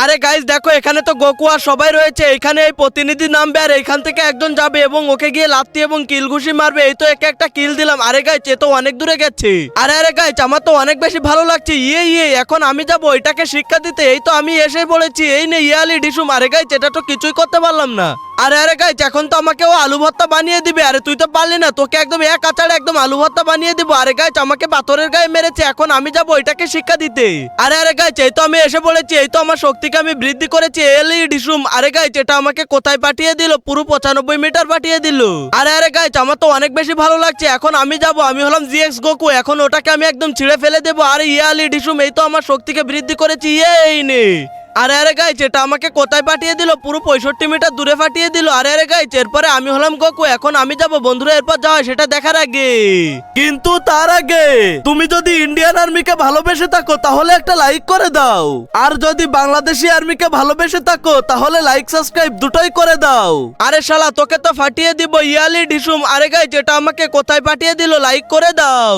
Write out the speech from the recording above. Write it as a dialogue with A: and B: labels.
A: আরে গাইস দেখো এখানে তো গোকু আর সবাই রয়েছে। এখানে এই প্রতিনিধি নামবে আর এখান থেকে একজন যাবে এবং ওকে গিয়ে লাত্তি এবং কিল ঘুষি মারবে। এই তো একে একটা কিল দিলাম। আরে গাইস এ তো অনেক দূরে গেছে। আরে গাইস আমার তো অনেক বেশি ভালো লাগছে। ইয়ে এখন আমি যাব এটাকে শিক্ষা দিতে। এই তো আমি এসে বলেছি, এই নে ইয়ালি ডিসুম। আরে গাইস এটা তো কিছুই করতে পারলাম না। আরে গাইস এখন তো আমাকে ও আলু ভর্তা বানিয়ে দিবে। আরে তুই তো পারলি না, তোকে একদম এক আচারে একদম আলু ভর্তা বানিয়ে দিব। আরে গাইস আমাকে পাথরের গায়ে মেরেছে, এখন আমি যাব এটাকে শিক্ষা দিতে। আরে গাইস এই তো আমি এসে বলেছি। এই তো আমার শক্তিকে আমি বৃদ্ধি করেছি এলি ডিসুম। আরে গাইস এটা আমাকে কোথায় পাঠিয়ে দিল? পুরো 95 মিটার পাঠিয়ে দিল। আরে গাইস আমার তো অনেক বেশি ভালো লাগছে। এখন আমি যাব, আমি হলাম জিএক্স গোকু। এখন ওটাকে আমি একদম ছিঁড়ে ফেলে দেবো। আরে ইয়ালি ডিসুম এই তো আমার শক্তিকে বৃদ্ধি করেছি। এই নে। আরে গাইস এটা আমাকে কোথায় পাঠিয়ে দিল? পুরো 65 মিটার দূরে পাঠিয়ে দিল। আরে গাইস এরপরে আমি হলাম গোকু। এখন আমি যাব বন্ধুরা, এরপর যাওয়া সেটা দেখার আগে। কিন্তু তার আগে তুমি যদি ইন্ডিয়ান আর্মিকে ভালোবেসে থাকো তাহলে একটা লাইক করে দাও, আর যদি বাংলাদেশি আর্মিকে ভালোবেসে থাকো তাহলে লাইক সাবস্ক্রাইব দুটোই করে দাও। আরে শালা তোকে তো ফাটিয়ে দিব ইয়ালি ডিসুম। আরে গাইস এটা আমাকে কোথায় পাঠিয়ে দিল? লাইক করে দাও।